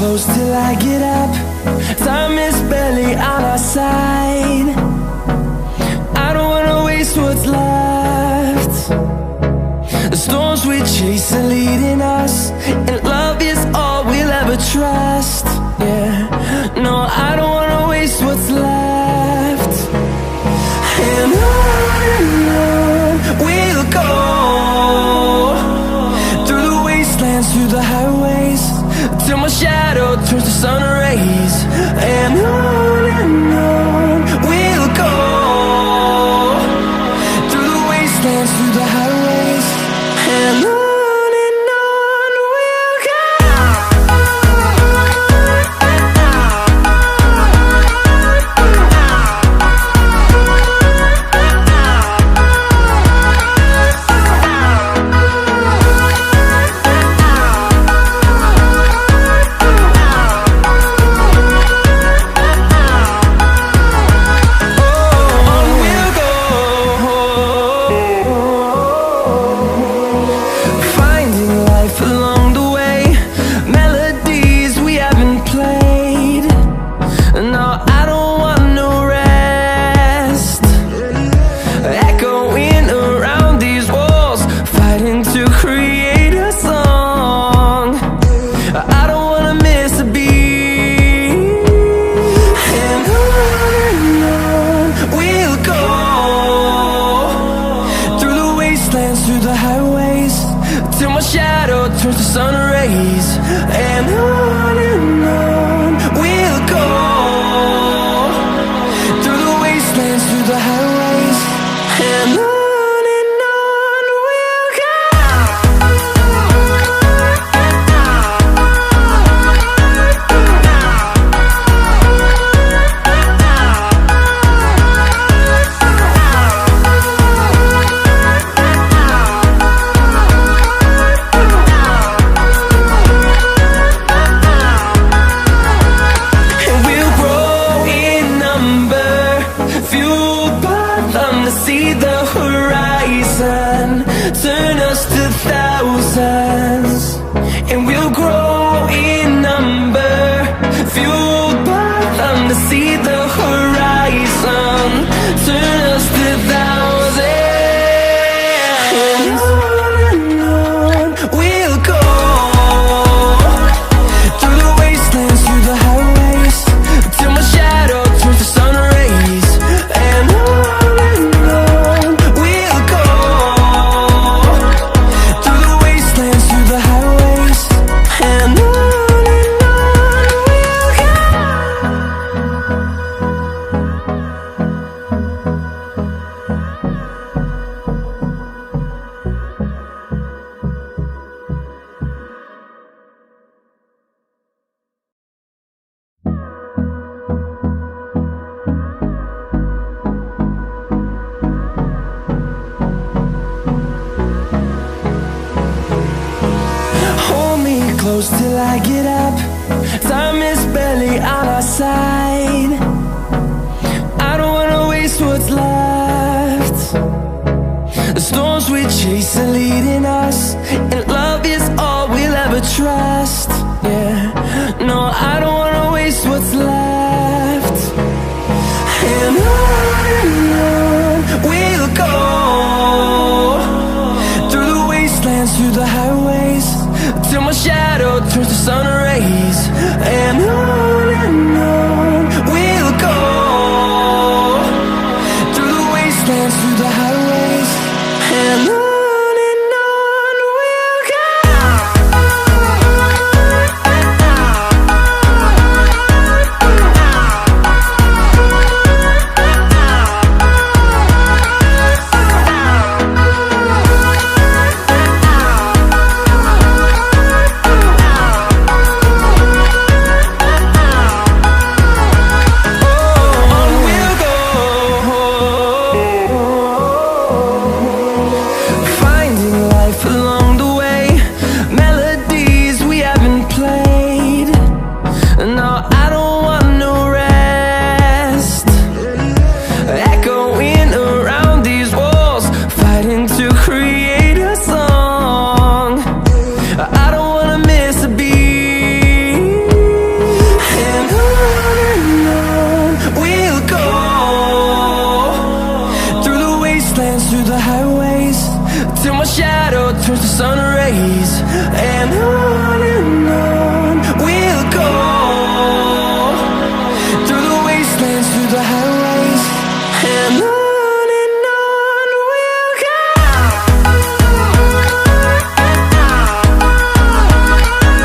close till I get up. Time is barely on our side. I don't wanna waste what's left. The storms we chase are leading us, and love is all we'll ever trust. Yeah, no, I don't wanna waste what's left. And on we'll go, through the wastelands, through the highways, till my shadow turns to sun rays. And on we'll go, through the wastelands, through the highways, and on we'll go. Through the highways, till my shadow turns to sun rays. And on we'll go, through the wastelands, through the highways, and on we'll go. See the horizon turn us to thousands, and we'll grow in number, fueled by them. To see the horizon turn us to thousands, and on we'll go, through the wastelands, through the highways, till my shadow turns to sun rays. And close till I get up. Time is barely on our side. I don't wanna waste what's left. The storms we chase are leading us, and love is all we'll ever trust. Yeah, no, I don't wanna waste what's left. And on we'll go, through the wastelands, through the highways, till my shadow turns to sun rays. And on we'll go, through the wastelands, through the highways, and on we'll go. the highways till my shadow turns to sun rays. And on